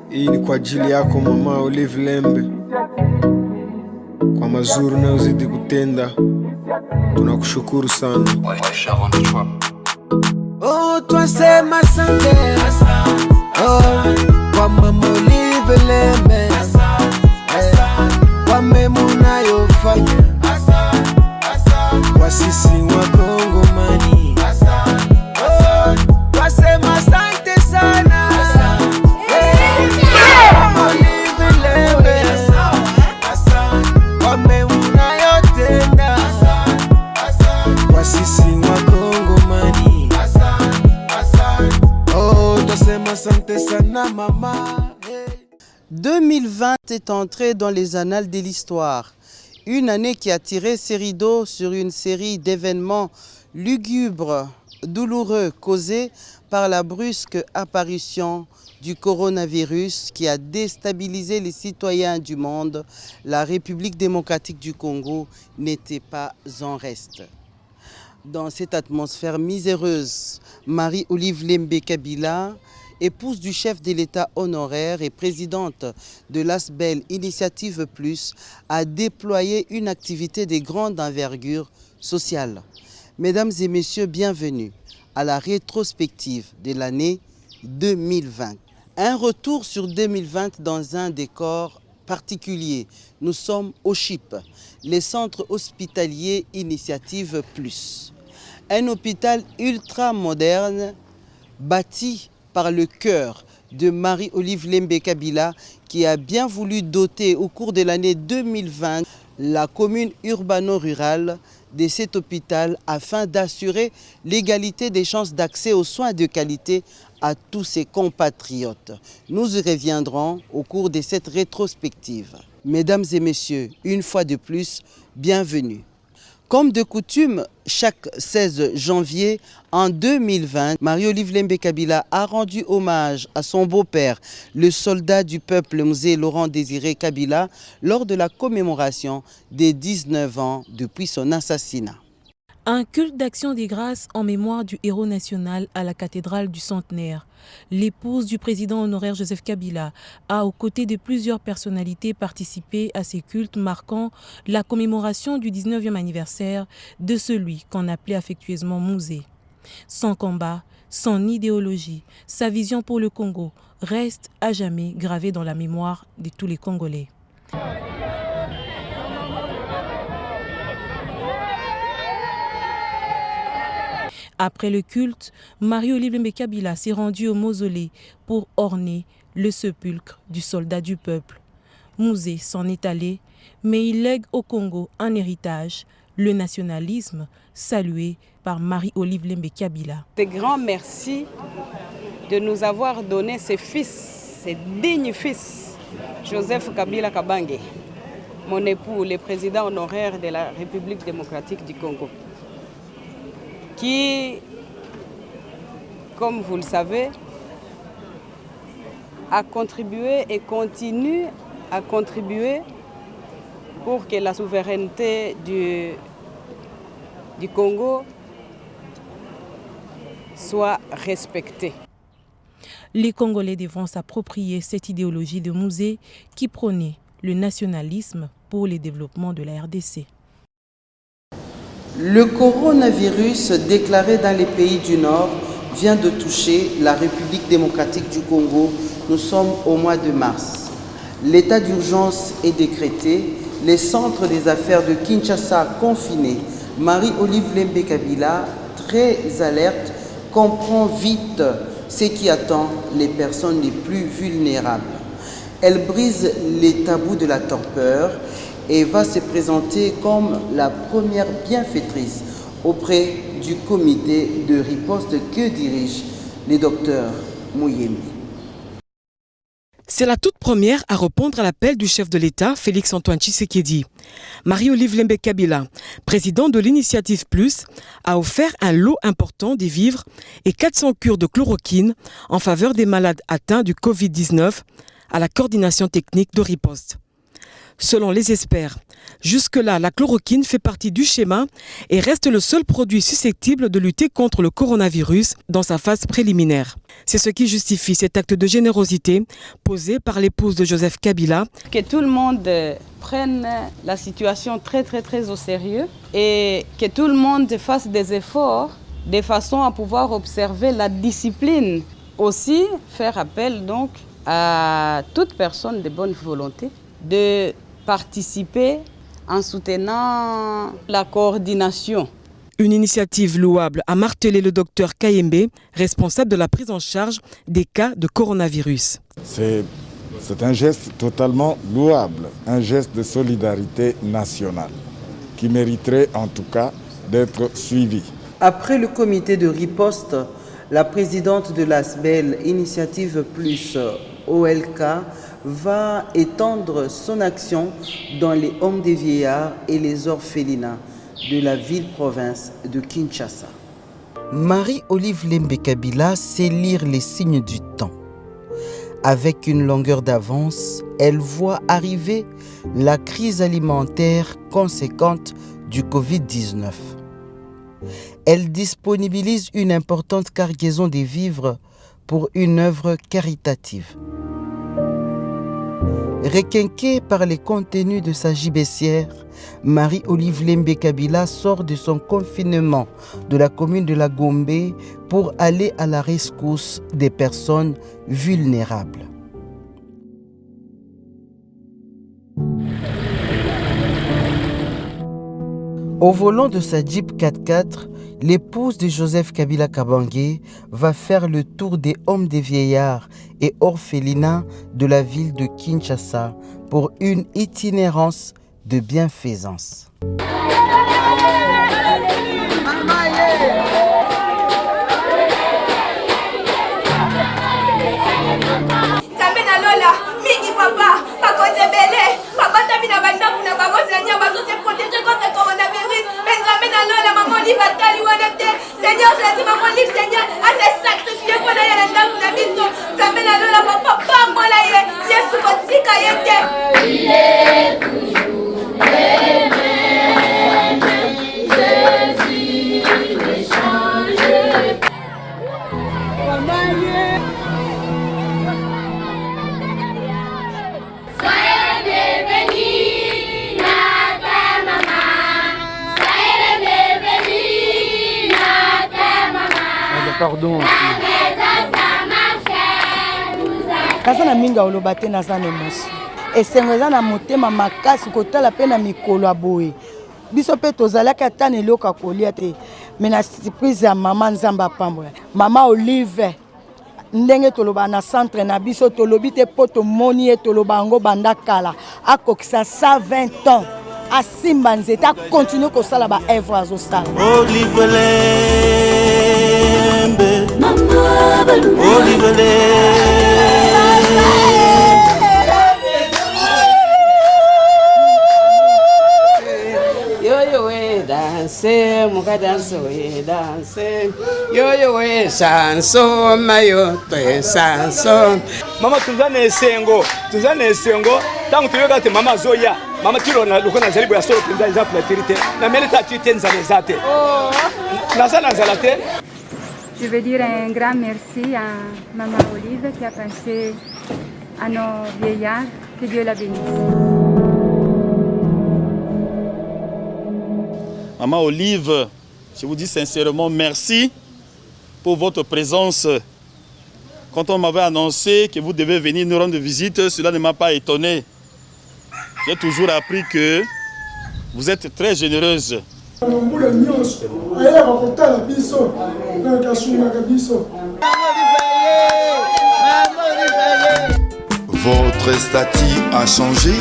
Hii ni kwa ajili yako mama Olive Lembe, kwa mazuri unayozidi kutenda, tunakushukuru sana. Oh, twasema asante, oh, kwa mama Olive Lembe, kwa mema unayofanya kwa sisi wa Kongomani. Oh, twasema asante sana, mama Olive Lembe, kwa mema unayotenda kwa sisi wa Kongomani. Oh, twasema asante sana mama. 2020 est entrée dans les annales de l'histoire. Une année qui a tiré ses rideaux sur une série d'événements lugubres, douloureux, causés par la brusque apparition du coronavirus qui a déstabilisé les citoyens du monde. La République démocratique du Congo n'était pas en reste. Dans cette atmosphère miséreuse, Marie-Olive Lembe Kabila, épouse du chef de l'État honoraire et présidente de l'ASBEL Initiative Plus, a déployé une activité de grande envergure sociale. Mesdames et messieurs, bienvenue à la rétrospective de l'année 2020. Un retour sur 2020 dans un décor particulier. Nous sommes au CHIP, les centres hospitaliers Initiative Plus. Un hôpital ultra moderne bâti par le cœur de Marie-Olive Lembe Kabila qui a bien voulu doter au cours de l'année 2020 la commune urbano-rurale de cet hôpital afin d'assurer l'égalité des chances d'accès aux soins de qualité à tous ses compatriotes. Nous y reviendrons au cours de cette rétrospective. Mesdames et messieurs, une fois de plus, bienvenue. Comme de coutume, chaque 16 janvier en 2020, Marie-Olive Lembe Kabila a rendu hommage à son beau-père, le soldat du peuple Mzee Laurent Désiré Kabila, lors de la commémoration des 19 ans depuis son assassinat. Un culte d'action des grâces en mémoire du héros national à la cathédrale du Centenaire. L'épouse du président honoraire Joseph Kabila a, aux côtés de plusieurs personnalités, participé à ces cultes marquant la commémoration du 19e anniversaire de celui qu'on appelait affectueusement Mzee. Son combat, son idéologie, sa vision pour le Congo restent à jamais gravés dans la mémoire de tous les Congolais. Après le culte, Marie-Olive Lembe Kabila s'est rendue au mausolée pour orner le sépulcre du soldat du peuple. Mzee s'en est allé, mais il lègue au Congo un héritage, le nationalisme, salué par Marie-Olive Lembe Kabila. Un grand merci de nous avoir donné ses fils, ses dignes fils, Joseph Kabila Kabange, mon époux, le président honoraire de la République démocratique du Congo, qui, comme vous le savez, a contribué et continue à contribuer pour que la souveraineté du Congo soit respectée. Les Congolais devront s'approprier cette idéologie de Mzee qui prônait le nationalisme pour le développement de la RDC. Le coronavirus déclaré dans les pays du Nord vient de toucher la République démocratique du Congo. Nous sommes au mois de mars. L'état d'urgence est décrété. Les centres des affaires de Kinshasa confinés. Marie-Olive Lembe Kabila, très alerte, comprend vite ce qui attend les personnes les plus vulnérables. Elle brise les tabous de la torpeur et va se présenter comme la première bienfaitrice auprès du comité de riposte que dirige le docteur Mouyembi. C'est la toute première à répondre à l'appel du chef de l'État, Félix-Antoine Tshisekedi. Marie-Olive Lembe Kabila, président de l'Initiative Plus, a offert un lot important de vivres et 400 cures de chloroquine en faveur des malades atteints du Covid-19 à la coordination technique de riposte. selon les experts. Jusque-là, la chloroquine fait partie du schéma et reste le seul produit susceptible de lutter contre le coronavirus dans sa phase préliminaire. C'est ce qui justifie cet acte de générosité posé par l'épouse de Joseph Kabila. Que tout le monde prenne la situation très au sérieux et que tout le monde fasse des efforts de façon à pouvoir observer la discipline. Aussi, faire appel donc à toute personne de bonne volonté de participer en soutenant la coordination. Une initiative louable, a martelé le docteur Kayembe, responsable de la prise en charge des cas de coronavirus. C'est un geste totalement louable, un geste de solidarité nationale qui mériterait en tout cas d'être suivi. Après le comité de riposte, la présidente de l'ASBEL, Initiative Plus OLK, va étendre son action dans les hommes des vieillards et les orphelinats de la ville-province de Kinshasa. Marie-Olive Lembe Kabila sait lire les signes du temps. Avec une longueur d'avance, elle voit arriver la crise alimentaire conséquente du Covid-19. Elle disponibilise une importante cargaison de vivres pour une œuvre caritative. Requinquée par les contenus de sa gibecière, Marie-Olive Lembe Kabila sort de son confinement de la commune de la Gombe pour aller à la rescousse des personnes vulnérables. Au volant de sa Jeep 4x4, l'épouse de Joseph Kabila Kabange va faire le tour des hommes des vieillards et orphelinats de la ville de Kinshasa pour une itinérance de bienfaisance. Seigneur, je dis maman livre Seigneur, à ces sacrifiés qu'on a dans la table de la maison. Ça met la lola papa moi là Yesu kotika yete. Il est toujours le même. Jésus ne change pas. Soyez bienvenus à ta maman. Soyez bienvenus à ta maman. Pardon. Kaza na minga oloba te naza na emosi. Esengo eza na motema makasi kotala mpe na mikolo ya boye. Biso mpe tozalaki ata na eloko ya kolia te. Me na surprise ya mama Nzambe apambola. Mama Olive ndenge toloba na centre na biso tolobi te po tomoni ye toloba yango banda kala akokisa 120 ans. Asimba nzete akontinue kosala ba œuvre azosala. Olive Lembe, Olive Lembe. Danse, muka danse, we danse. Yo we sanso, mayo te sanso. Mama tuzane esengo, tangu tuyoga te mama zoya. Mama tiro na lukona zalibu ya solo pinza exemple la tirite. Na meleta tite nzale zate. Nazana nzalate. Je veux dire un grand merci à Maman Olive qui a pensé à nos vieillards. Que Dieu la bénisse. Maman Olive, je vous dis sincèrement merci pour votre présence. Quand on m'avait annoncé que vous devez venir nous rendre visite, cela ne m'a pas étonné. J'ai toujours appris que vous êtes très généreuse. Votre statut a changé,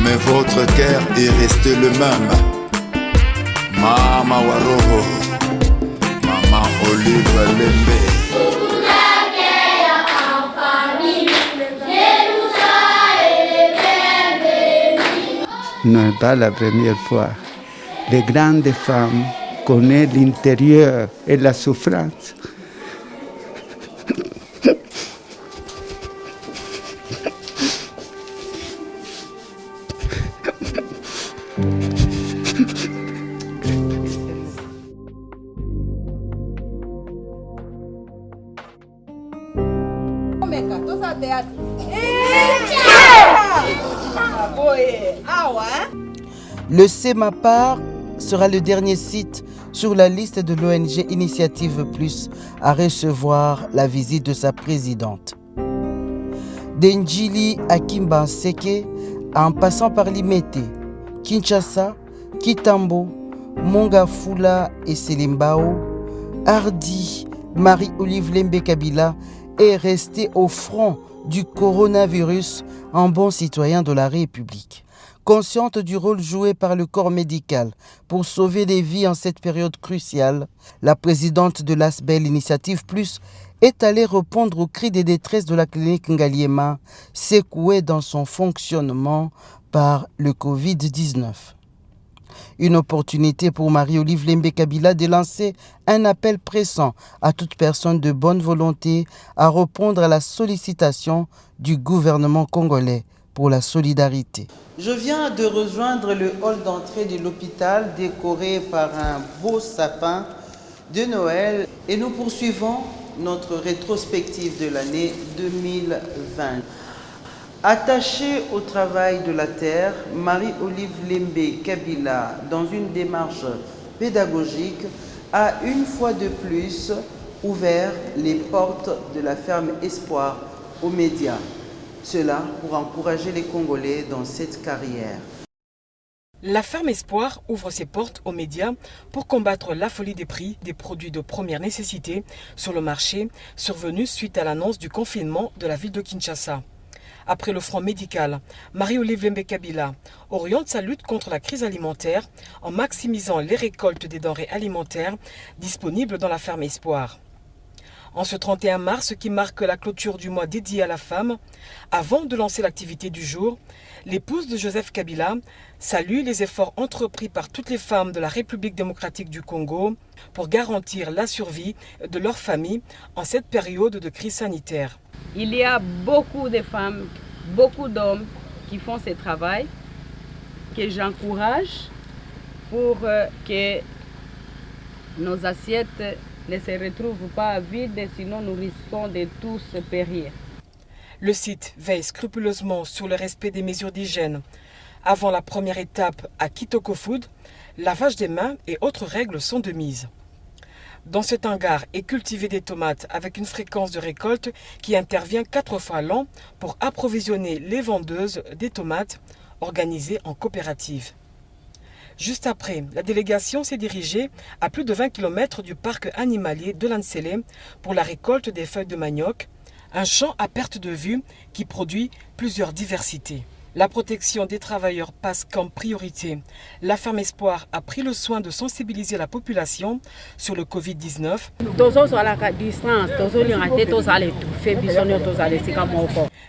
mais votre cœur est resté le même. Mama Waroho, Mama Olive Lembe. Ce n'est pas la première fois. Les grandes femmes connaissent l'intérieur et la souffrance. Le CEMAPAR sera le dernier site sur la liste de l'ONG Initiative Plus à recevoir la visite de sa présidente. D'Njili à Kimbanseke, en passant par Limete, Kinshasa, Kitambo, Mongafula et Selimbao, Hardy, Marie-Olive Lembe Kabila est restée au front du coronavirus en bon citoyen de la République. Consciente du rôle joué par le corps médical pour sauver des vies en cette période cruciale, la présidente de l'ASBEL Initiative Plus est allée répondre aux cris de détresse de la clinique Ngaliema, secouée dans son fonctionnement par le Covid-19. Une opportunité pour Marie-Olive Lembe Kabila de lancer un appel pressant à toute personne de bonne volonté à répondre à la sollicitation du gouvernement congolais pour la solidarité. Je viens de rejoindre le hall d'entrée de l'hôpital décoré par un beau sapin de Noël et nous poursuivons notre rétrospective de l'année 2020. Attachée au travail de la terre, Marie-Olive Lembe Kabila, dans une démarche pédagogique, a une fois de plus ouvert les portes de la ferme Espoir aux médias. Cela pour encourager les Congolais dans cette carrière. La ferme Espoir ouvre ses portes aux médias pour combattre la folie des prix des produits de première nécessité sur le marché, survenue suite à l'annonce du confinement de la ville de Kinshasa. Après le front médical, Marie-Olive Lembe Kabila oriente sa lutte contre la crise alimentaire en maximisant les récoltes des denrées alimentaires disponibles dans la ferme Espoir. En ce 31 mars qui marque la clôture du mois dédié à la femme, avant de lancer l'activité du jour, l'épouse de Joseph Kabila salue les efforts entrepris par toutes les femmes de la République démocratique du Congo pour garantir la survie de leur famille en cette période de crise sanitaire. Il y a beaucoup de femmes, beaucoup d'hommes qui font ce travail, que j'encourage pour que nos assiettes ne se retrouvent pas vides, sinon nous risquons de tous périr. Le site veille scrupuleusement sur le respect des mesures d'hygiène. Avant la première étape à Kitoko Food, lavage des mains et autres règles sont de mise. Dans cet hangar est cultivé des tomates avec une fréquence de récolte qui intervient 4 fois l'an pour approvisionner les vendeuses des tomates organisées en coopérative. Juste après, la délégation s'est dirigée à plus de 20 km du parc animalier de Lansele pour la récolte des feuilles de manioc, un champ à perte de vue qui produit plusieurs diversités. La protection des travailleurs passe comme priorité. La ferme Espoir a pris le soin de sensibiliser la population sur le Covid-19.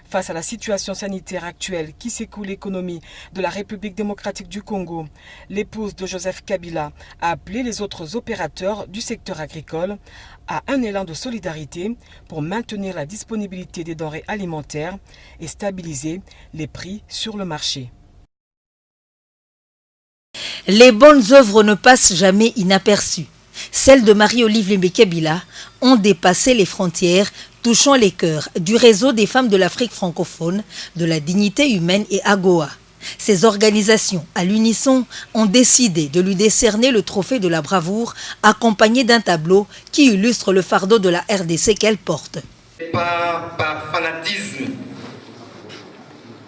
Face à la situation sanitaire actuelle qui secoue l'économie de la République démocratique du Congo, l'épouse de Joseph Kabila a appelé les autres opérateurs du secteur agricole à un élan de solidarité pour maintenir la disponibilité des denrées alimentaires et stabiliser les prix sur le marché. Les bonnes œuvres ne passent jamais inaperçues. Celles de Marie-Olive Lembe Kabila ont dépassé les frontières, touchant les cœurs du réseau des femmes de l'Afrique francophone, de la dignité humaine et AGOA. Ces organisations, à l'unisson, ont décidé de lui décerner le trophée de la bravoure, accompagné d'un tableau qui illustre le fardeau de la RDC qu'elle porte. Pas par fanatisme,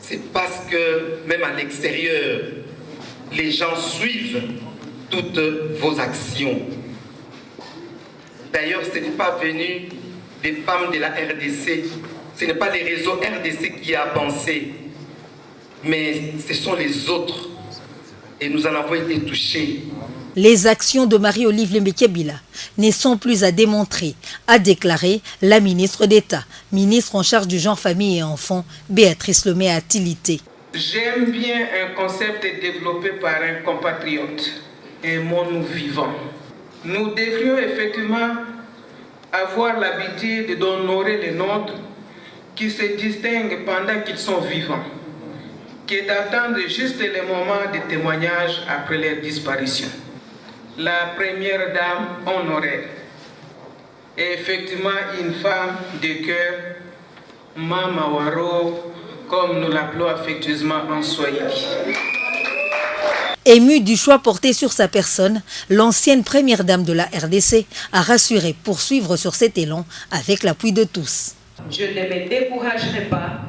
c'est parce que même à l'extérieur, les gens suivent toutes vos actions. D'ailleurs, ce n'est pas venu des femmes de la RDC, ce n'est pas les réseaux RDC qui a pensé, mais ce sont les autres. Et nous en avons été touchés. Les actions de Marie-Olive Lembe Kabila ne sont plus à démontrer, a déclaré la ministre d'État, ministre en charge du genre, famille et enfants, Béatrice Lemay Atilité. J'aime bien un concept développé par un compatriote, aimons-nous vivants. Nous devrions effectivement avoir l'habitude d'honorer les nôtres qui se distinguent pendant qu'ils sont vivants, que d'attendre juste les moments de témoignage après leur disparition. La première dame honoraire est effectivement une femme de cœur, Mama Waro, comme nous l'appelons affectueusement en Swahili. Émue du choix porté sur sa personne, l'ancienne première dame de la RDC a rassuré poursuivre sur cet élan avec l'appui de tous. Je ne me découragerai pas.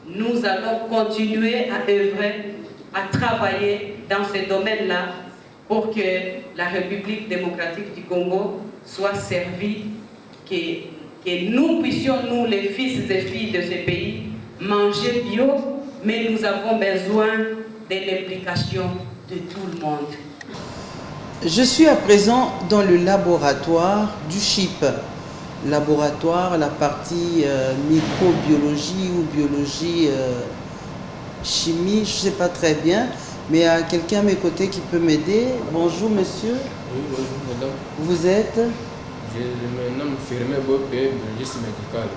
Nous allons continuer à œuvrer, à travailler dans ce domaine-là pour que la République démocratique du Congo soit servie, que nous puissions, nous les fils et filles de ce pays, manger bio, mais nous avons besoin de l'implication de tout le monde. Je suis à présent dans le laboratoire du CHIP. Laboratoire, la partie microbiologie ou biologie chimie, je ne sais pas très bien, mais il y a quelqu'un à mes côtés qui peut m'aider. Bonjour monsieur. Oui, bonjour madame. Vous êtes? Je me nomme Firmin Bopé, biologiste médical.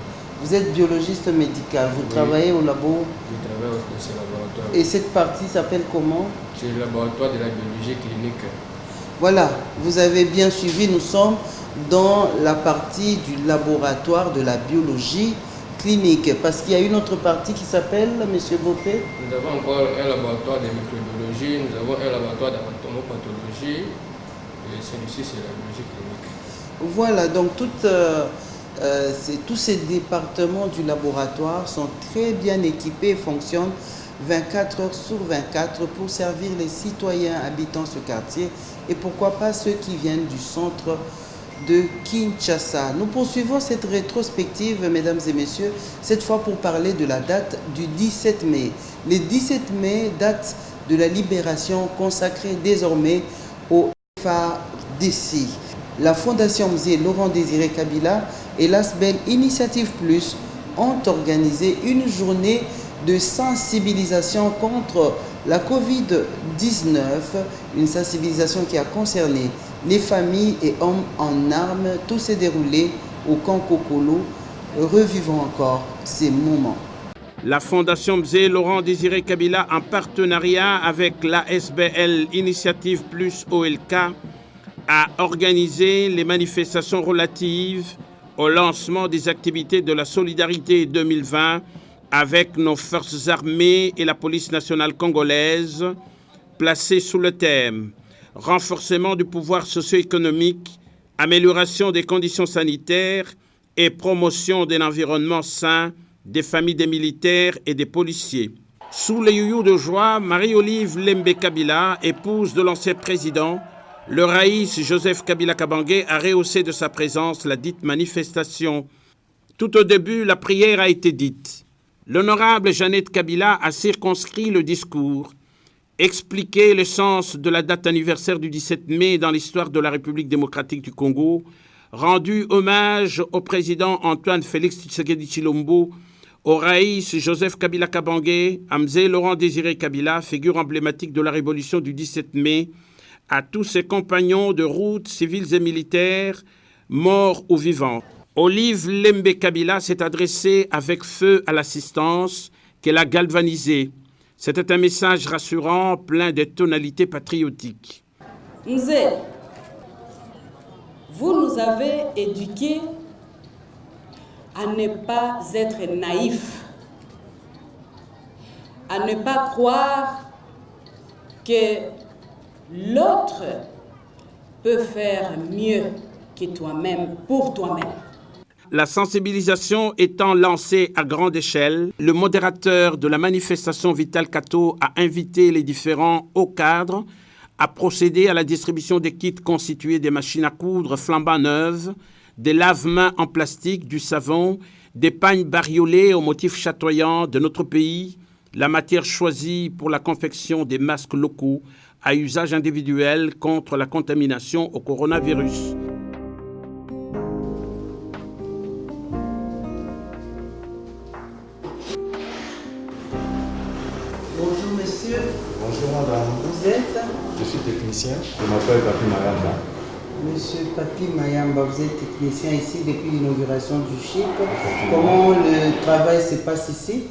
Vous êtes biologiste médical, vous travaillez au labo? Je travaille dans ce laboratoire. Et cette partie s'appelle comment? C'est le laboratoire de la biologie clinique. Voilà, vous avez bien suivi, nous sommes dans la partie du laboratoire de la biologie clinique, parce qu'il y a une autre partie qui s'appelle, monsieur Bopé? Nous avons encore un laboratoire de microbiologie, nous avons un laboratoire d'anatomopathologie, et celui-ci c'est la biologie clinique. Voilà, donc tous ces départements du laboratoire sont très bien équipés et fonctionnent 24 heures sur 24 pour servir les citoyens habitant ce quartier et pourquoi pas ceux qui viennent du centre de Kinshasa. Nous poursuivons cette rétrospective, mesdames et messieurs, cette fois pour parler de la date du 17 mai. Le 17 mai, date de la libération consacrée désormais au FARDC. La Fondation Mzee Laurent Désiré Kabila et l'ASBEL Initiative Plus ont organisé une journée de sensibilisation contre la Covid-19, une sensibilisation qui a concerné les familles et hommes en armes. Tout s'est déroulé au camp Kokolo. Revivons encore ces moments. La Fondation Mzee Laurent Désiré Kabila, en partenariat avec l'ASBL Initiative Plus OLK, a organisé les manifestations relatives au lancement des activités de la solidarité 2020 avec nos forces armées et la police nationale congolaise, placées sous le thème « Renforcement du pouvoir socio-économique, amélioration des conditions sanitaires et promotion d'un environnement sain des familles des militaires et des policiers ». Sous les youyous de joie, Marie-Olive Lembe Kabila, épouse de l'ancien président, le Raïs Joseph Kabila Kabange, a rehaussé de sa présence la dite manifestation. Tout au début, la prière a été dite. L'honorable Jeannette Kabila a circonscrit le discours, expliqué le sens de la date anniversaire du 17 mai dans l'histoire de la République démocratique du Congo, rendu hommage au président Antoine Félix Tshisekedi Tshilombo, au Raïs Joseph Kabila Kabange, à Mzee Laurent Désiré Kabila, figure emblématique de la révolution du 17 mai, à tous ses compagnons de route, civils et militaires, morts ou vivants. Olive Lembe Kabila s'est adressée avec feu à l'assistance qu'elle a galvanisée. C'était un message rassurant, plein de tonalités patriotiques. Mzee, vous nous avez éduqués à ne pas être naïfs, à ne pas croire que l'autre peut faire mieux que toi-même, pour toi-même. La sensibilisation étant lancée à grande échelle, le modérateur de la manifestation Vital Kato a invité les différents hauts cadres à procéder à la distribution des kits constitués des machines à coudre flambant neuves, des lave-mains en plastique, du savon, des pagnes bariolées aux motifs chatoyants de notre pays, la matière choisie pour la confection des masques locaux à usage individuel contre la contamination au coronavirus. Bonjour monsieur. Bonjour madame. Vous êtes? Je suis technicien. Je m'appelle Papi Mayamba. Monsieur Papi Mayamba, vous êtes technicien ici depuis l'inauguration du CHIP. Comment le travail se passe ici?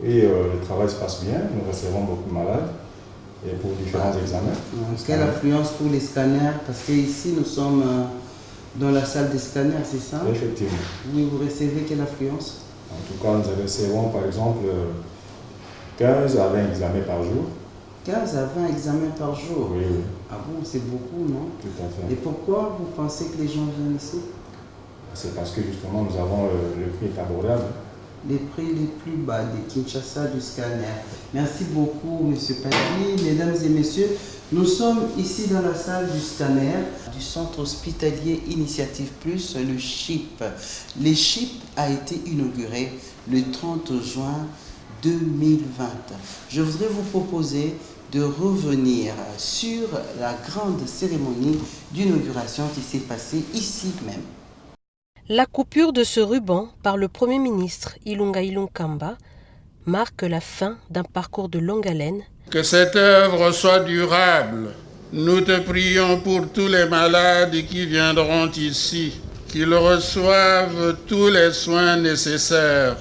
Oui, le travail se passe bien. Nous recevons beaucoup de malades et pour différents examens. Quelle affluence pour les scanners? Parce qu'ici nous sommes dans la salle des scanners, c'est ça? Effectivement. Oui, vous recevez quelle affluence? En tout cas, nous essaierons par exemple 15 à 20 examens par jour. 15 à 20 examens par jour? Oui, oui. Ah bon, c'est beaucoup, non? Tout à fait. Et pourquoi vous pensez que les gens viennent ici? C'est parce que justement nous avons le prix abordable. Les prix les plus bas des Kinshasa du scanner. Merci beaucoup, M. Paddy. Mesdames et messieurs, nous sommes ici dans la salle du scanner du centre hospitalier Initiative Plus, le CHIP. Le CHIP a été inauguré le 30 juin 2020. Je voudrais vous proposer de revenir sur la grande cérémonie d'inauguration qui s'est passée ici même. La coupure de ce ruban par le Premier ministre Ilunga Ilunkamba marque la fin d'un parcours de longue haleine. Que cette œuvre soit durable. Nous te prions pour tous les malades qui viendront ici, qu'ils reçoivent tous les soins nécessaires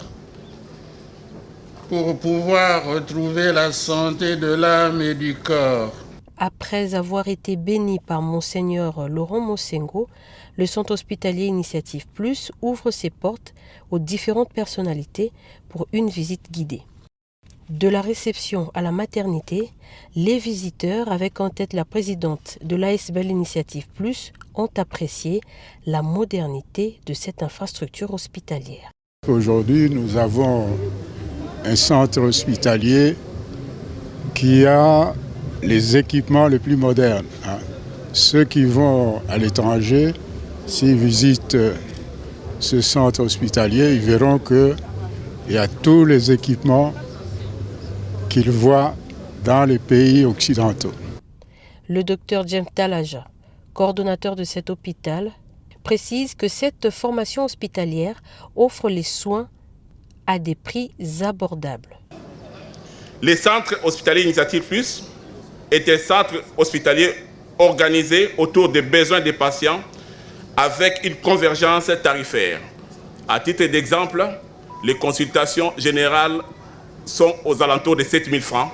pour pouvoir retrouver la santé de l'âme et du corps. Après avoir été béni par Monseigneur Laurent Mosengo, le centre hospitalier Initiative Plus ouvre ses portes aux différentes personnalités pour une visite guidée. De la réception à la maternité, les visiteurs, avec en tête la présidente de l'ASBL Initiative Plus, ont apprécié la modernité de cette infrastructure hospitalière. Aujourd'hui, nous avons un centre hospitalier qui a les équipements les plus modernes. Ceux qui vont à l'étranger, s'ils visitent ce centre hospitalier, ils verront qu'il y a tous les équipements qu'ils voient dans les pays occidentaux. Le docteur James Talaja, coordonnateur de cet hôpital, précise que cette formation hospitalière offre les soins à des prix abordables. Les centres hospitaliers Initiative Plus est un centre hospitalier organisé autour des besoins des patients avec une convergence tarifaire. À titre d'exemple, les consultations générales sont aux alentours de 7 000 francs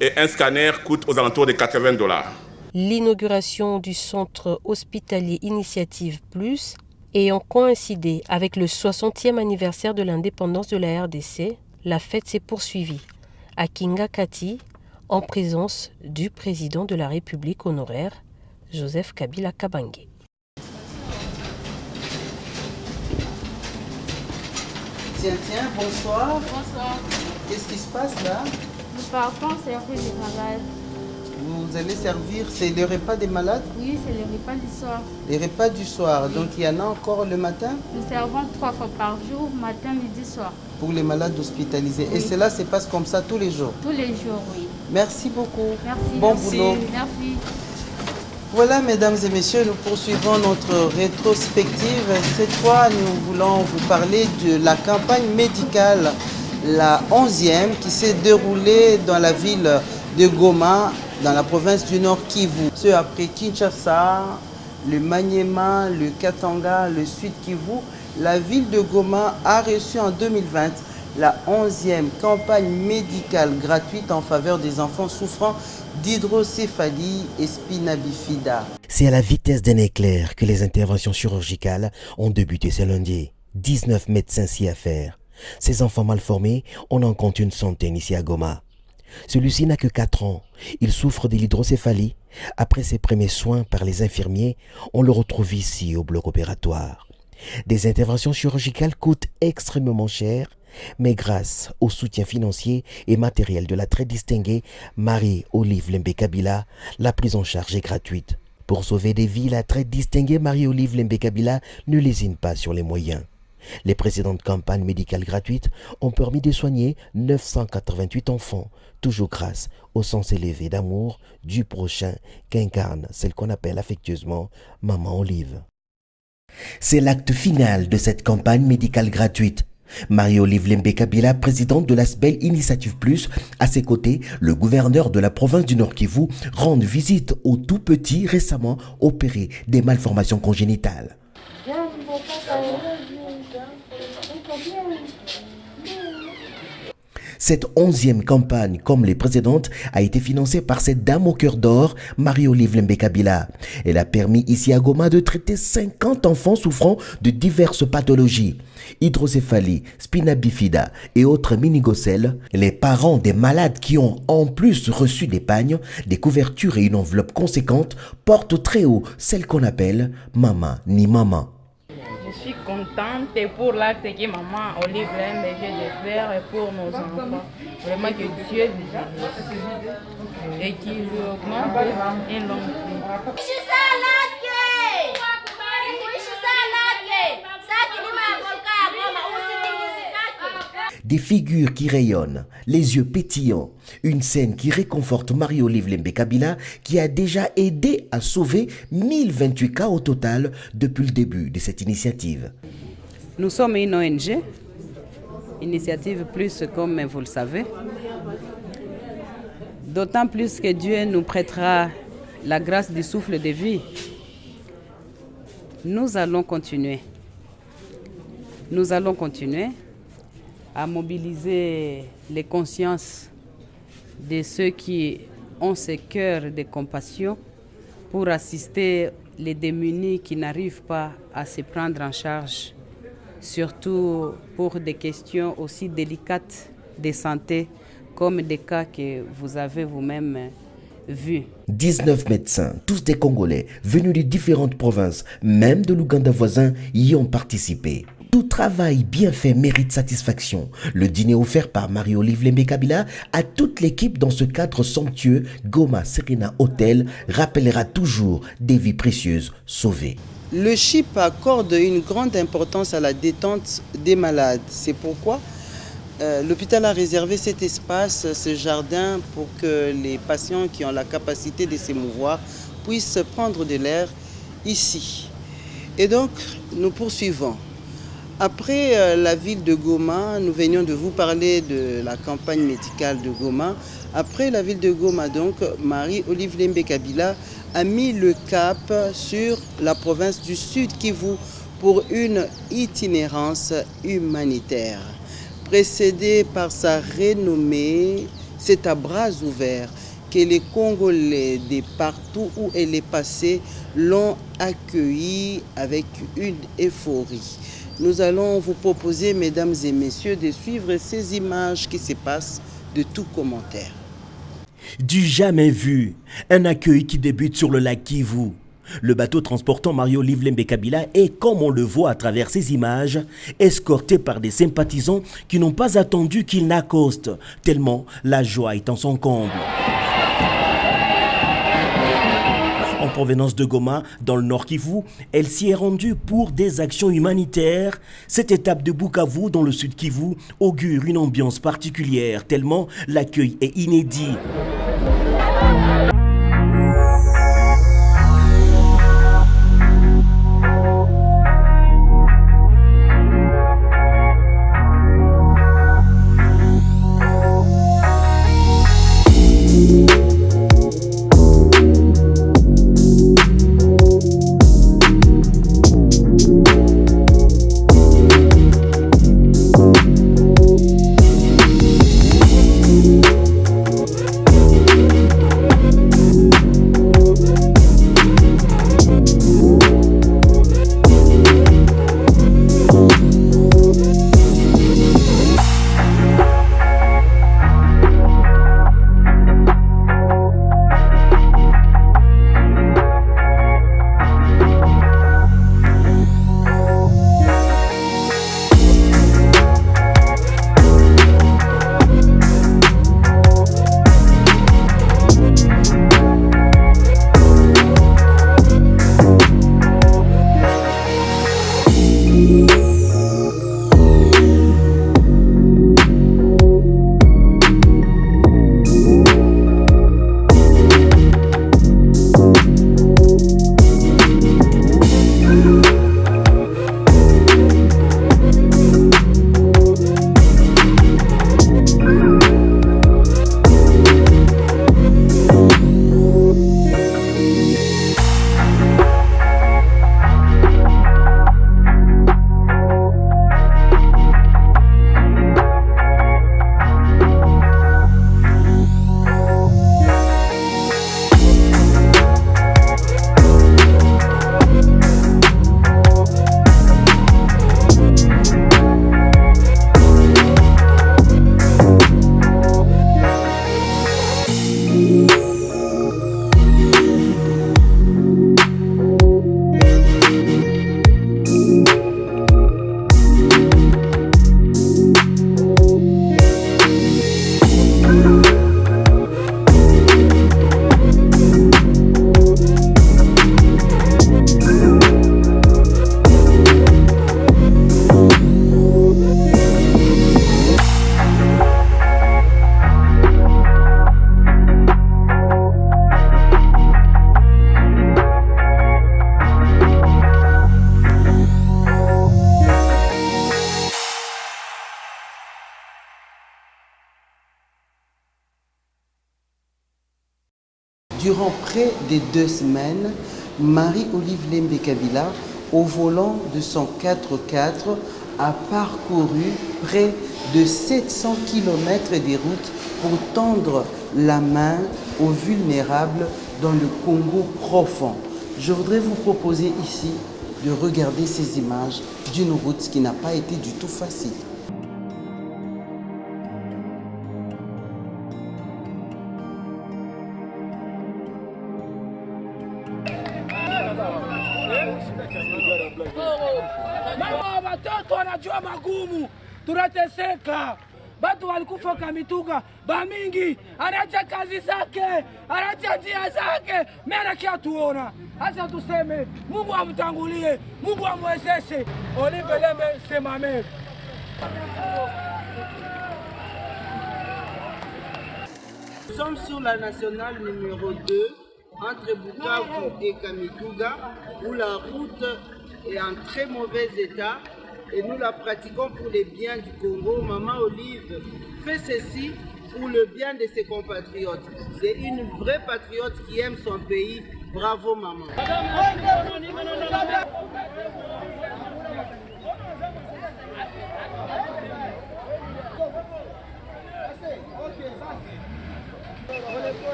et un scanner coûte aux alentours de $80. L'inauguration du centre hospitalier Initiative Plus ayant coïncidé avec le 60e anniversaire de l'indépendance de la RDC, la fête s'est poursuivie à Kingakati en présence du président de la République honoraire, Joseph Kabila Kabange. Tiens, bonsoir. Bonsoir. Qu'est-ce qui se passe là? Nous partons servir les malades. Vous allez servir, c'est les repas des malades? Oui, c'est les repas du soir. Les repas du soir, oui. Donc il y en a encore le matin? Nous servons 3 fois par jour, matin, midi, soir. Pour les malades hospitalisés. Oui. Et cela se passe comme ça tous les jours? Tous les jours, oui. Merci beaucoup. Merci. Bon merci, boulot. Merci. Voilà, mesdames et messieurs, nous poursuivons notre rétrospective. Cette fois, nous voulons vous parler de la campagne médicale, la 11e, qui s'est déroulée dans la ville de Goma, dans la province du Nord Kivu. Ce après Kinshasa, le Maniema, le Katanga, le Sud Kivu, la ville de Goma a reçu en 2020 la 11e campagne médicale gratuite en faveur des enfants souffrant d'hydrocéphalie et spina bifida. C'est à la vitesse d'un éclair que les interventions chirurgicales ont débuté ce lundi. 19 médecins s'y affairent. Ces enfants mal formés, on en compte une centaine ici à Goma. Celui-ci n'a que 4 ans. Il souffre de l'hydrocéphalie. Après ses premiers soins par les infirmiers, on le retrouve ici au bloc opératoire. Des interventions chirurgicales coûtent extrêmement cher, mais grâce au soutien financier et matériel de la très distinguée Marie-Olive Lembe Kabila, la prise en charge est gratuite. Pour sauver des vies, la très distinguée Marie-Olive Lembe Kabila ne lésine pas sur les moyens. Les précédentes campagnes médicales gratuites ont permis de soigner 988 enfants, toujours grâce au sens élevé d'amour du prochain qu'incarne celle qu'on appelle affectueusement Maman Olive. C'est l'acte final de cette campagne médicale gratuite. Marie-Olive Lembe Kabila, présidente de l'ASBL Initiative Plus, à ses côtés, le gouverneur de la province du Nord Kivu, rendent visite aux tout petits récemment opérés des malformations congénitales. Cette 11e campagne, comme les précédentes, a été financée par cette dame au cœur d'or, Marie-Olive Lembe Kabila. Elle a permis ici à Goma de traiter 50 enfants souffrant de diverses pathologies. Hydrocéphalie, spina bifida et autres minigocèles. Les parents des malades qui ont en plus reçu des pagnes, des couvertures et une enveloppe conséquente portent très haut celle qu'on appelle Maman ni Maman. Je suis contente pour l'acte que maman Olive Lembe vient de faire pour nos enfants. Vraiment que Dieu vous bénisse et qu'il vous augmente une longue vie. Des figures qui rayonnent, les yeux pétillants, une scène qui réconforte Marie-Olive Lembe Kabila qui a déjà aidé à sauver 1028 cas au total depuis le début de cette initiative. Nous sommes une ONG, Initiative Plus comme vous le savez. D'autant plus que Dieu nous prêtera la grâce du souffle de vie. Nous allons continuer. Nous allons continuer à mobiliser les consciences de ceux qui ont ce cœur de compassion pour assister les démunis qui n'arrivent pas à se prendre en charge, surtout pour des questions aussi délicates de santé comme des cas que vous avez vous-même vus. 19 médecins, tous des Congolais, venus de différentes provinces, même de l'Ouganda voisin, y ont participé. Tout travail bien fait mérite satisfaction. Le dîner offert par Marie-Olive Lembe Kabila à toute l'équipe dans ce cadre somptueux Goma Serena Hotel rappellera toujours des vies précieuses sauvées. Le CHIP accorde une grande importance à la détente des malades. C'est pourquoi l'hôpital a réservé cet espace, ce jardin, pour que les patients qui ont la capacité de s'émouvoir puissent prendre de l'air ici. Et donc, nous poursuivons. Après la ville de Goma, nous venions de vous parler de la campagne médicale de Goma. Après la ville de Goma, donc, Marie-Olive Lembe Kabila a mis le cap sur la province du Sud Kivu pour une itinérance humanitaire. Précédée par sa renommée, c'est à bras ouverts que les Congolais de partout où elle est passée l'ont accueillie avec une euphorie. Nous allons vous proposer, mesdames et messieurs, de suivre ces images qui se passent de tout commentaire. Du jamais vu, un accueil qui débute sur le lac Kivu. Le bateau transportant Marie-Olive Lembe Kabila est, comme on le voit à travers ces images, escorté par des sympathisants qui n'ont pas attendu qu'il n'accoste, tellement la joie est en son comble. En provenance de Goma, dans le Nord Kivu, elle s'y est rendue pour des actions humanitaires. Cette étape de Bukavu, dans le Sud Kivu, augure une ambiance particulière, tellement l'accueil est inédit. Durant près de 2 semaines, Marie-Olive Lembe Kabila, au volant de son 4x4, a parcouru près de 700 km de route pour tendre la main aux vulnérables dans le Congo profond. Je voudrais vous proposer ici de regarder ces images d'une route qui n'a pas été du tout facile. Mama watoto wanajua magumu, tunateseka. Batu walikufa Kamituga, bamingi anaacha kazi zake, anaacha njia zake, mena kia tuona. Acha tuseme Mungu amtangulie, Mungu amwezeshe. Olive Lembe c'est ma mère. Nous sommes sur la nationale numéro 2, entre Bukavu et Kamituga, où la route est en très mauvais état et nous la pratiquons pour les biens du Congo. Maman Olive fait ceci pour le bien de ses compatriotes. C'est une vraie patriote qui aime son pays. Bravo maman.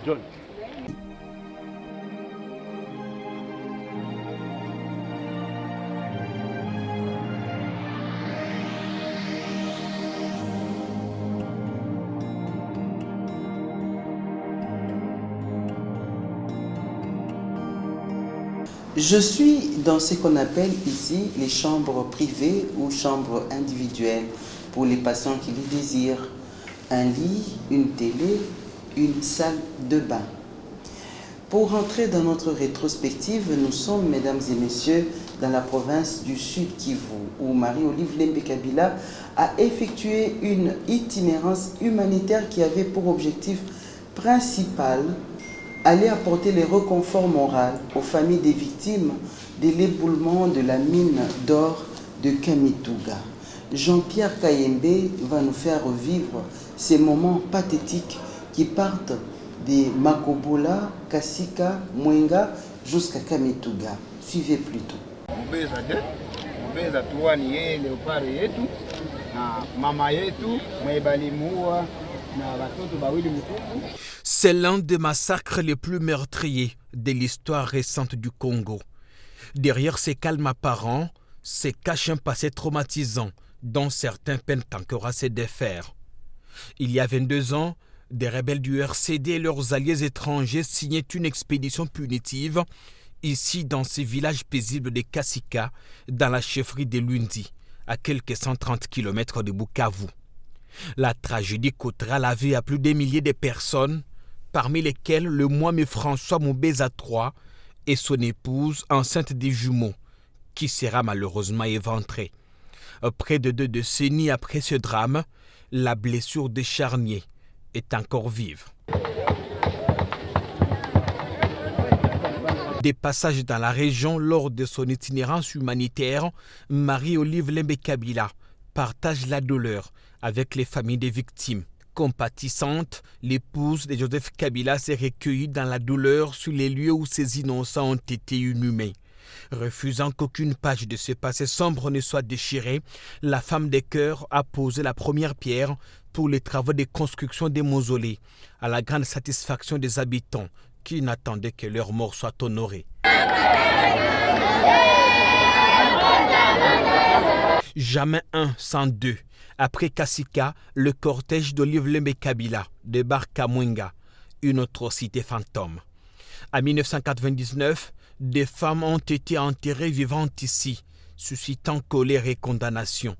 John. Je suis dans ce qu'on appelle ici les chambres privées ou chambres individuelles pour les patients qui le désirent. Un lit, une télé, une salle de bain. Pour rentrer dans notre rétrospective, nous sommes, mesdames et messieurs, dans la province du Sud Kivu, où Marie-Olive Lembe Kabila a effectué une itinérance humanitaire qui avait pour objectif principal aller apporter les réconforts moraux aux familles des victimes de l'éboulement de la mine d'or de Kamituga. Jean-Pierre Kayembe va nous faire revivre ces moments pathétiques qui partent de Makobola, Kasika, Mwenga jusqu'à Kamituga. Suivez plutôt. C'est l'un des massacres les plus meurtriers de l'histoire récente du Congo. Derrière ces calmes apparents se cache un passé traumatisant dont certains peinent encore à se défaire. Il y a 22 ans, des rebelles du RCD et leurs alliés étrangers signaient une expédition punitive ici dans ce village paisible de Kasika, dans la chefferie de Lundi, à quelques 130 km de Bukavu. La tragédie coûtera la vie à plus de milliers de personnes, parmi lesquelles le moine François Moubeza III et son épouse enceinte des jumeaux, qui sera malheureusement éventrée. Près de 2 décennies après ce drame, la blessure décharnée est encore vive. Des passages dans la région lors de son itinérance humanitaire, Marie-Olive Lembe Kabila partage la douleur avec les familles des victimes. Compatissante, l'épouse de Joseph Kabila s'est recueillie dans la douleur sur les lieux où ces innocents ont été inhumés. Refusant qu'aucune page de ce passé sombre ne soit déchirée, la femme des cœurs a posé la première pierre pour les travaux de construction des mausolées, à la grande satisfaction des habitants qui n'attendaient que leur mort soit honorée. Jamais un sans deux. Après Kasika, le cortège d'Olive Lembe Kabila débarque à Mwenga, une autre cité fantôme. En 1999, des femmes ont été enterrées vivantes ici, suscitant colère et condamnation.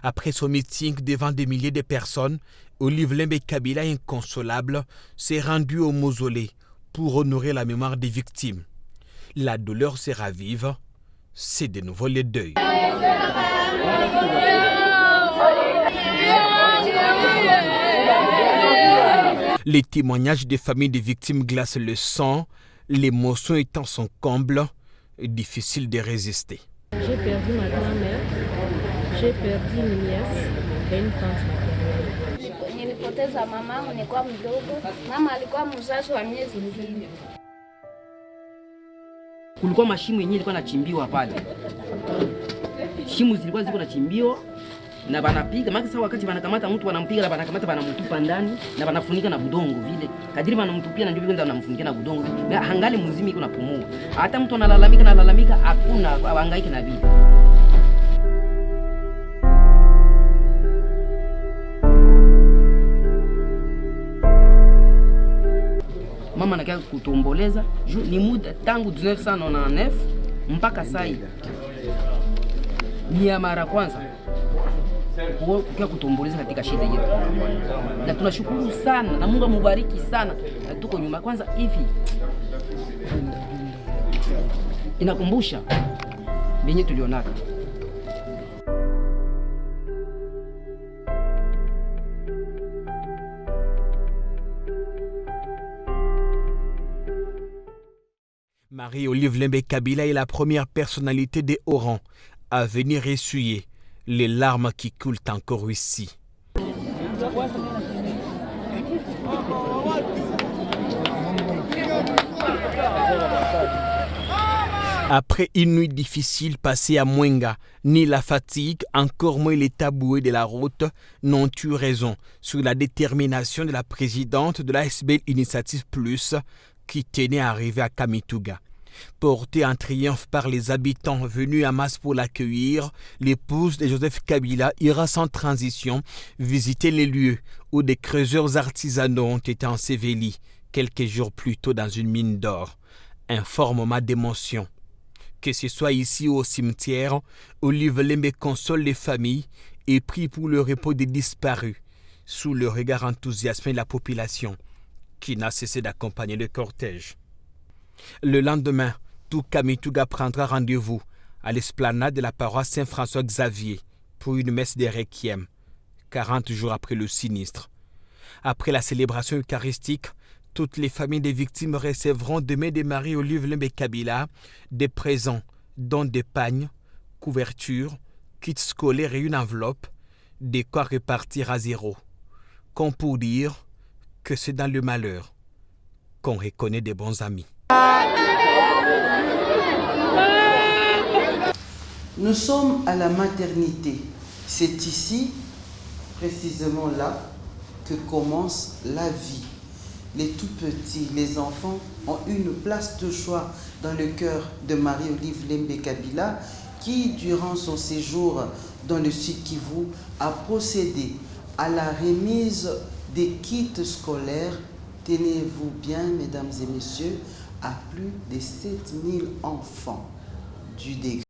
Après son meeting devant des milliers de personnes, Olive Lembe Kabila, inconsolable, s'est rendu au mausolée pour honorer la mémoire des victimes. La douleur se ravive, c'est de nouveau le deuil. Les témoignages des familles des victimes glacent le sang, L'émotion étant son comble, difficile de résister. J'ai perdu ma grand-mère, j'ai perdu une nièce et une tante maternelle. Nilipoteza mamangu nilikuwa mdogo. Mama alikuwa mzazi wa miezi mbili. Kulikuwa mashimo yenyewe ilikuwa nachimbiwa pale. Shimo zilikuwa ziko nachimbiwa na banapiga, maana sasa wakati wanakamata mtu wanampiga na banakamata banamtupa ndani na banafunika na budongo vile. Kadiri banamtupia na ndio vile wanamfunika na budongo. Na hangali mzima iko napumua. Hata mtu analalamika hakuna hangaiki na bibi. Mama anakia kutomboleza ni muda tangu 1999 mpaka sasa. Ni ya mara kwanza kwa kutomboleza katika shida yetu. Na tunashukuru sana na Mungu amubariki sana. Na tuko nyuma kwanza hivi. Inakumbusha benye tulionaka. Marie-Olive Lembe Kabila est la première personnalité des Hauts-Rangs à venir essuyer les larmes qui coulent encore ici. Après une nuit difficile passée à Mwenga, ni la fatigue, encore moins les taboués de la route n'ont eu raison sur la détermination de la présidente de la SBL Initiative Plus qui tenait à arriver à Kamituga. Portée en triomphe par les habitants venus en masse pour l'accueillir, l'épouse de Joseph Kabila ira sans transition visiter les lieux où des creuseurs artisanaux ont été ensevelis quelques jours plus tôt dans une mine d'or. Un fort moment d'émotion. Que ce soit ici ou au cimetière, Olive Lembe console les familles et prie pour le repos des disparus, sous le regard enthousiasmé de la population, qui n'a cessé d'accompagner le cortège. Le lendemain, tout Kamituga prendra rendez-vous à l'esplanade de la paroisse Saint-François-Xavier pour une messe de requiem, 40 jours après le sinistre. Après la célébration eucharistique, toutes les familles des victimes recevront demain de Marie-Olive Lembe Kabila des présents, dont des pagnes, couvertures, kits scolaires et une enveloppe, de quoi repartir à zéro. Comme pour dire que c'est dans le malheur qu'on reconnaît des bons amis. Nous sommes à la maternité. C'est ici, précisément là, que commence la vie. Les tout petits, les enfants ont une place de choix dans le cœur de Marie-Olive Lembe Kabila qui, durant son séjour dans le Sud Kivu, a procédé à la remise des kits scolaires. Tenez-vous bien, mesdames et messieurs, à plus de 7000 enfants du degré.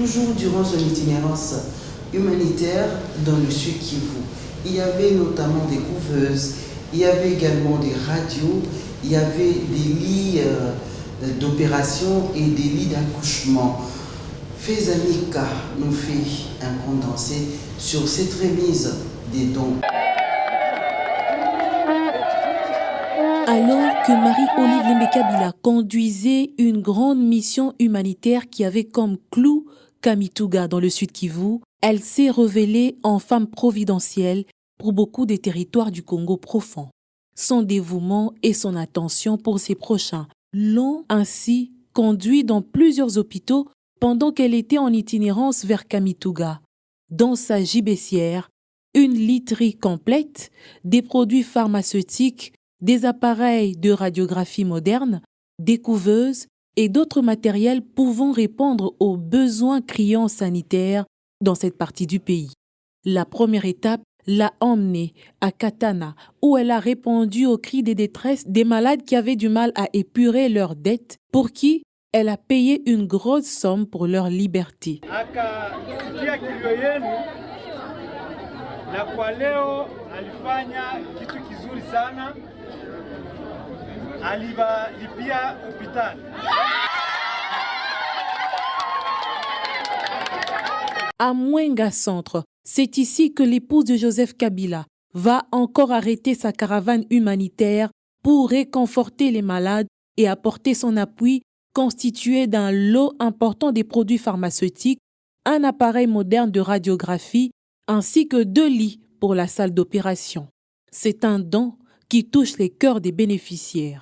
toujours durant son itinérance humanitaire dans le Sud Kivu. Il y avait notamment des couveuses, il y avait également des radios, il y avait des lits d'opération et des lits d'accouchement. Faisanika nous fait un condensé sur cette remise des dons. Alors que Marie-Olive Lembe-Kabila conduisait une grande mission humanitaire qui avait comme clou Kamituga dans le Sud Kivu, elle s'est révélée en femme providentielle pour beaucoup des territoires du Congo profond. Son dévouement et son attention pour ses prochains l'ont ainsi conduit dans plusieurs hôpitaux pendant qu'elle était en itinérance vers Kamituga. Dans sa gibecière, une literie complète, des produits pharmaceutiques, des appareils de radiographie moderne, des couveuses et d'autres matériels pouvant répondre aux besoins criants sanitaires dans cette partie du pays. La première étape l'a emmenée à Katana, où elle a répondu aux cris de détresse des malades qui avaient du mal à épurer leurs dettes, pour qui elle a payé une grosse somme pour leur liberté. Akasikia kilio yenu na kwa leo alifanya kitu kizuri sana, alibalipia hospitali. À Mwenga Centre, c'est ici que l'épouse de Joseph Kabila va encore arrêter sa caravane humanitaire pour réconforter les malades et apporter son appui constitué d'un lot important des produits pharmaceutiques, un appareil moderne de radiographie ainsi que 2 lits pour la salle d'opération. C'est un don qui touche les cœurs des bénéficiaires.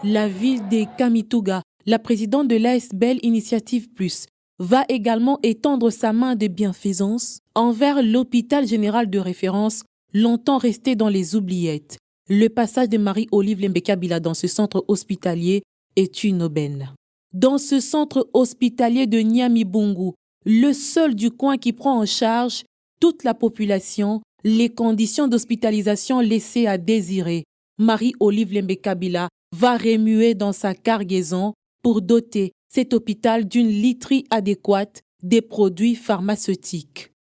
La ville de Kamituga, la présidente de l'ASBL Initiative Plus, va également étendre sa main de bienfaisance envers l'hôpital général de référence, longtemps resté dans les oubliettes. Le passage de Marie-Olive Lembe-Kabila dans ce centre hospitalier est une aubaine. Dans ce centre hospitalier de Nyamibungu, le seul du coin qui prend en charge toute la population, les conditions d'hospitalisation laissées à désirer, Marie-Olive Lembe-Kabila va remuer dans sa cargaison pour doter cet hôpital d'une literie adéquate des produits pharmaceutiques.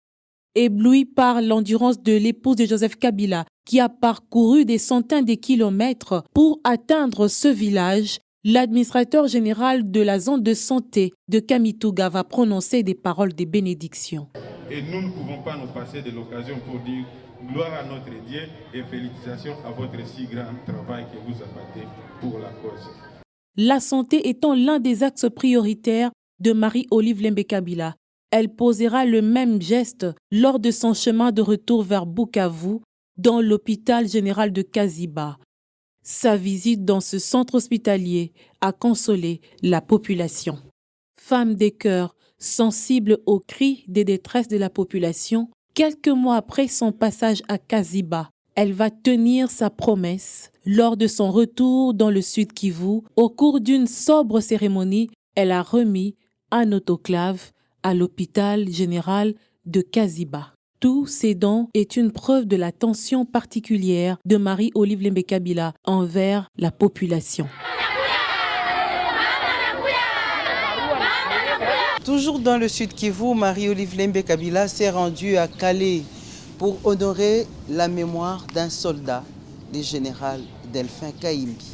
Ébloui par l'endurance de l'épouse de Joseph Kabila, qui a parcouru des centaines de kilomètres pour atteindre ce village, l'administrateur général de la zone de santé de Kamituga va prononcer des paroles de bénédiction. Et nous ne pouvons pas nous passer de l'occasion pour dire gloire à notre Dieu et félicitations à votre si grand travail que vous abattez pour la cause. La santé étant l'un des axes prioritaires de Marie-Olive Lembe-Kabila, elle posera le même geste lors de son chemin de retour vers Bukavu, dans l'hôpital général de Kaziba. Sa visite dans ce centre hospitalier a consolé la population. Femme des cœurs, sensible aux cris de détresse de la population, quelques mois après son passage à Kaziba, elle va tenir sa promesse. Lors de son retour dans le Sud Kivu, au cours d'une sobre cérémonie, elle a remis un autoclave à l'hôpital général de Kaziba. Tous ces dons est une preuve de l'attention particulière de Marie-Olive Lembe-Kabila envers la population. Toujours dans le Sud Kivu, Marie-Olive Lembe-Kabila s'est rendue à Calais pour honorer la mémoire d'un soldat, le général Delphin Kaimbi.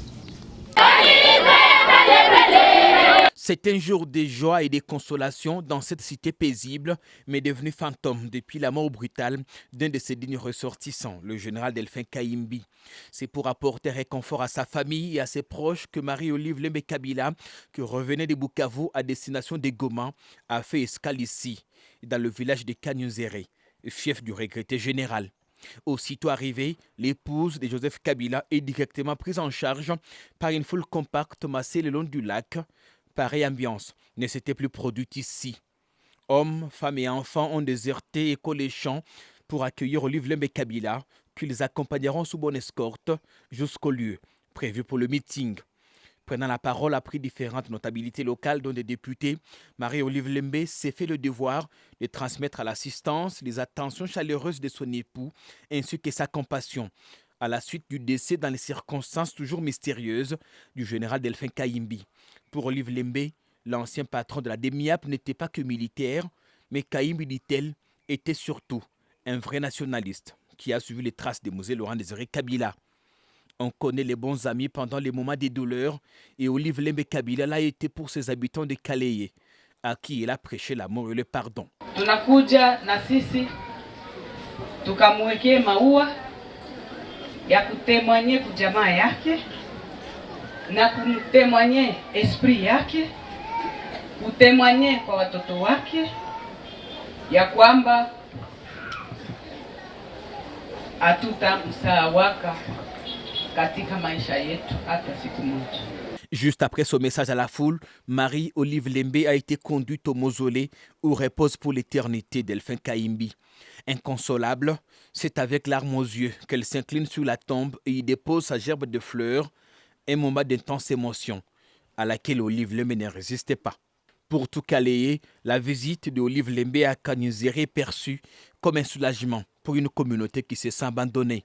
C'est un jour de joie et de consolation dans cette cité paisible, mais devenue fantôme depuis la mort brutale d'un de ses dignes ressortissants, le général Delphin Kaimbi. C'est pour apporter réconfort à sa famille et à ses proches que Marie-Olive Lembe-Kabila, qui revenait de Bukavu à destination de Goma, a fait escale ici, dans le village de Kanyunzere, fief du regretté général. Aussitôt arrivée, l'épouse de Joseph Kabila est directement prise en charge par une foule compacte massée le long du lac. Pareille ambiance ne s'était plus produite ici. Hommes, femmes et enfants ont déserté école et champs pour accueillir Olive Lembe-Kabila, qu'ils accompagneront sous bonne escorte jusqu'au lieu prévu pour le meeting. Prenant la parole après différentes notabilités locales dont des députés, Marie-Olive Lembe s'est fait le devoir de transmettre à l'assistance les attentions chaleureuses de son époux ainsi que sa compassion à la suite du décès dans les circonstances toujours mystérieuses du général Delphin Kaimbi. Pour Olive Lembe, L'ancien patron de la DEMIAP n'était pas que militaire, mais Kaïmbi, dit-elle, était surtout un vrai nationaliste qui a suivi les traces de Mosée Laurent Désiré Kabila. On connaît les bons amis pendant les moments des douleurs et Olive Lembe Kabila l'a été pour ses habitants de Kaleye, à qui il a prêché l'amour et le pardon. Tunakuja na sisi tukamwekee maua ya kutemwanye kujamaa yake na kumtemwanye esprit yake, kutemwanye kwa watoto wake ya kwamba hatutamsahawaka katika maisha yetu hata siku moja. Juste après son message à la foule, Marie-Olive Lembe a été conduite au mausolée où repose pour l'éternité Delphin Kaïmbi. Inconsolable, c'est avec larmes aux yeux qu'elle s'incline sur la tombe et y dépose sa gerbe de fleurs, un moment d'intense émotion à laquelle Olive Lembe ne résistait pas. Pour tout Kaleye, la visite de Olive Lembe à Kanyuzere est perçue comme un soulagement pour une communauté qui se sent abandonnée.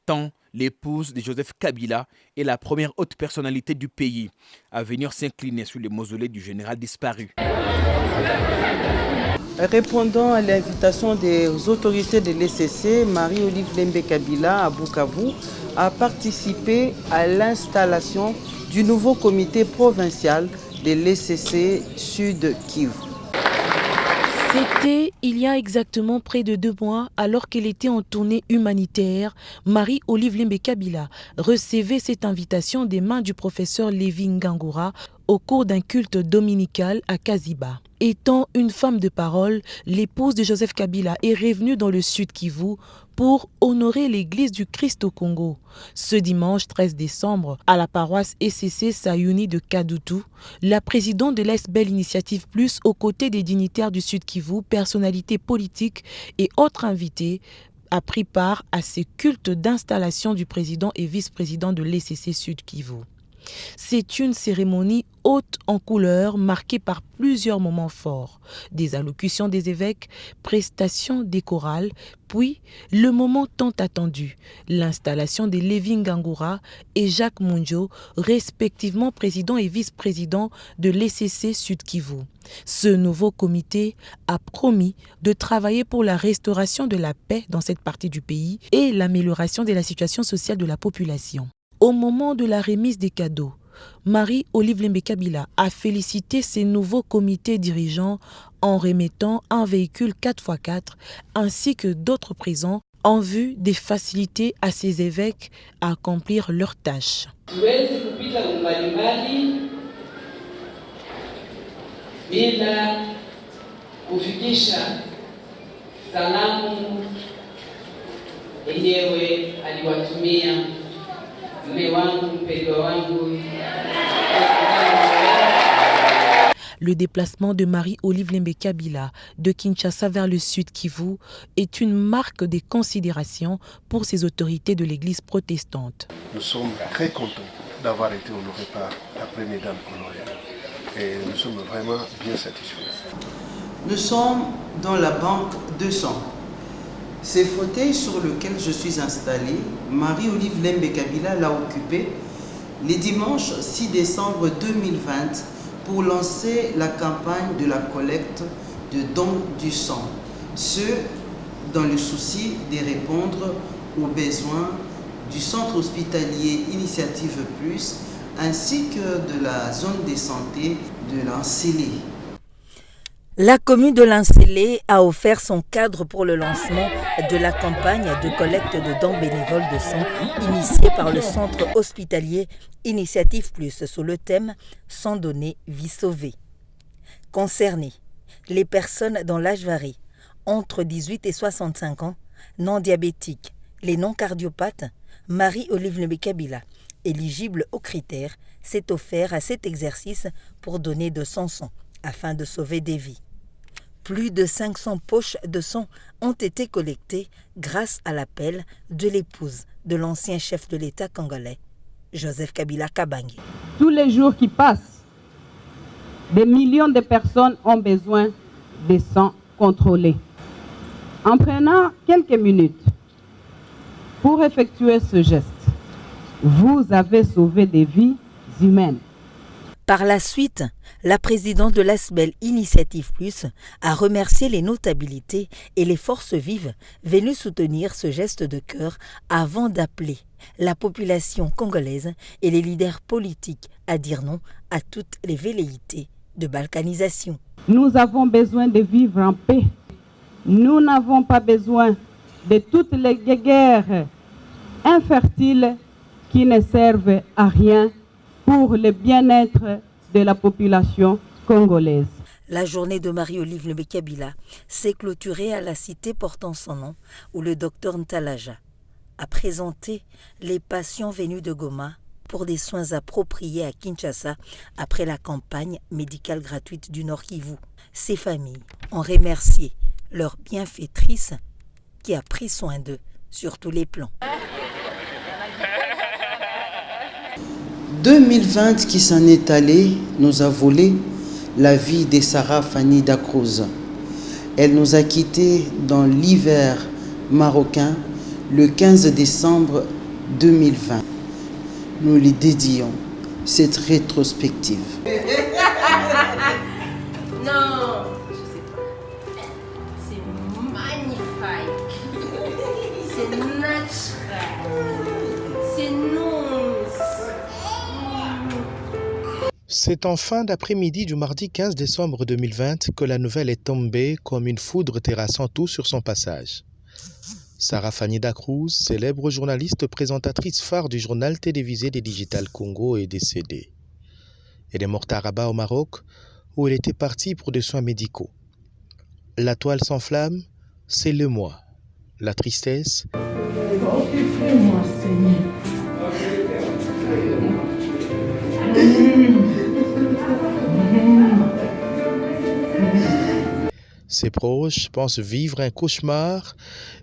Tant l'épouse de Joseph Kabila est la première haute personnalité du pays à venir s'incliner sur le mausolée du général disparu. Répondant à l'invitation des autorités de l'ECC, Marie-Olive Lembe Kabila à Bukavu a participé à l'installation du nouveau comité provincial de l'ECC Sud Kivu. C'était il y a exactement près de 2 mois, alors qu'elle était en tournée humanitaire. Marie-Olive Lembe Kabila recevait cette invitation des mains du professeur Lévi Ngangura au cours d'un culte dominical à Kaziba. Étant une femme de parole, l'épouse de Joseph Kabila est revenue dans le Sud Kivu pour honorer l'église du Christ au Congo. Ce dimanche 13 décembre, à la paroisse ECC Sayuni de Kadutu, la présidente de l'ASBEL Initiative Plus, aux côtés des dignitaires du Sud Kivu, personnalités politiques et autres invités, a pris part à ces cultes d'installation du président et vice-président de l'ECC Sud Kivu. C'est une cérémonie haute en couleurs marquée par plusieurs moments forts, des allocutions des évêques, prestations des chorales, puis le moment tant attendu, l'installation de Lévi Ngangura et Jacques Munjo, respectivement président et vice-président de l'ECC Sud Kivu. Ce nouveau comité a promis de travailler pour la restauration de la paix dans cette partie du pays et l'amélioration de la situation sociale de la population. Au moment de la remise des cadeaux, Marie-Olive Lembe Kabila a félicité ses nouveaux comités dirigeants en remettant un véhicule 4x4 ainsi que d'autres présents en vue de faciliter à ses évêques à accomplir leurs tâches. Le déplacement de Marie-Olive Lembe Kabila de Kinshasa vers le Sud Kivu est une marque de considération pour ces autorités de l'Église protestante. Nous sommes très contents d'avoir été honorés par la première dame honoraire et nous sommes vraiment bien satisfaits. Nous sommes dans la banque 200. Ces fauteuils sur lesquels je suis installé, Marie-Olive Lembe Kabila l'a occupé le dimanche 6 décembre 2020 pour lancer la campagne de la collecte de dons du sang. Ce, dans le souci de répondre aux besoins du centre hospitalier Initiative Plus ainsi que de la zone de santé de l'Ancélé. La commune de l'Ancélé a offert son cadre pour le lancement de la campagne de collecte de dons bénévoles de sang initiée par le centre hospitalier Initiative Plus sous le thème « Sang donné, vie sauvée ». Concernés, les personnes dont l'âge varie entre 18 et 65 ans, non diabétiques, les non cardiopathes, Marie-Olive Lembe Kabila, éligible aux critères, s'est offert à cet exercice pour donner de son sang afin de sauver des vies. Plus de 500 poches de sang ont été collectées grâce à l'appel de l'épouse de l'ancien chef de l'État congolais, Joseph Kabila Kabange. Tous les jours qui passent, des millions de personnes ont besoin de sang contrôlé. En prenant quelques minutes pour effectuer ce geste, vous avez sauvé des vies humaines. Par la suite, la présidente de l'ASBEL Initiative Plus a remercié les notabilités et les forces vives venues soutenir ce geste de cœur avant d'appeler la population congolaise et les leaders politiques à dire non à toutes les velléités de balkanisation. Nous avons besoin de vivre en paix. Nous n'avons pas besoin de toutes les guerres infertiles qui ne servent à rien pour le bien-être de la population congolaise. La journée de Marie-Olive Kabila s'est clôturée à la cité portant son nom, où le docteur Ntalaja a présenté les patients venus de Goma pour des soins appropriés à Kinshasa après la campagne médicale gratuite du Nord Kivu. Ces familles ont remercié leur bienfaitrice qui a pris soin d'eux sur tous les plans. 2020 qui s'en est allé nous a volé la vie de Sarah Fanny Dacruz. Elle nous a quittés dans l'hiver marocain le 15 décembre 2020. Nous lui dédions cette rétrospective. Non, je sais pas. C'est magnifique. C'est naturel. C'est nous. C'est en fin d'après-midi du mardi 15 décembre 2020 que la nouvelle est tombée comme une foudre terrassant tout sur son passage. Sarah Fanny Dacruz, célèbre journaliste présentatrice phare du journal télévisé des Digital Congo, est décédée. Elle est morte à Rabat au Maroc, où elle était partie pour des soins médicaux. La toile s'enflamme, c'est le moi. La tristesse. Ses proches pensent vivre un cauchemar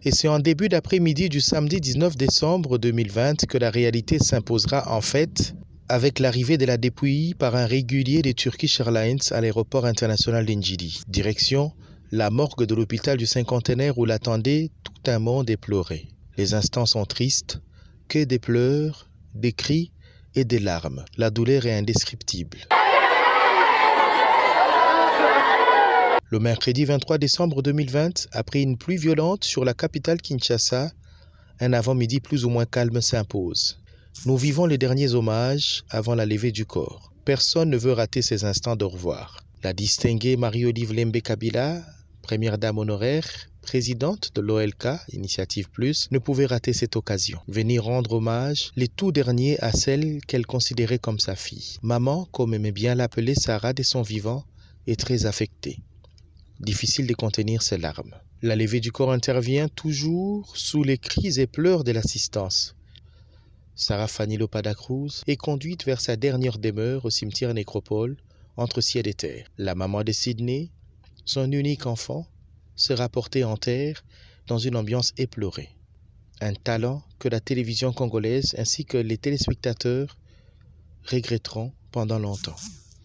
et c'est en début d'après-midi du samedi 19 décembre 2020 que la réalité s'imposera en fait avec l'arrivée de la dépouille par un régulier des Turkish Airlines à l'aéroport international d'Indjili. Direction la morgue de l'hôpital du Cinquantenaire où l'attendait tout un monde éploré. Les instants sont tristes, que des pleurs, des cris et des larmes. La douleur est indescriptible. Le mercredi 23 décembre 2020, après une pluie violente sur la capitale Kinshasa, un avant-midi plus ou moins calme s'impose. Nous vivons les derniers hommages avant la levée du corps. Personne ne veut rater ces instants de revoir. La distinguée Marie-Olive Kabila, première dame honoraire, présidente de l'OLK, Initiative Plus, ne pouvait rater cette occasion. Venir rendre hommage, les tout derniers, à celle qu'elle considérait comme sa fille. Maman, comme aimait bien l'appeler Sarah dès son vivant, est très affectée. Difficile de contenir ses larmes. La levée du corps intervient toujours sous les cris et pleurs de l'assistance. Sarah Fanny Dacruz est conduite vers sa dernière demeure au cimetière Nécropole, entre ciel et terre. La maman de Sydney, son unique enfant, sera portée en terre dans une ambiance éplorée. Un talent que la télévision congolaise ainsi que les téléspectateurs regretteront pendant longtemps.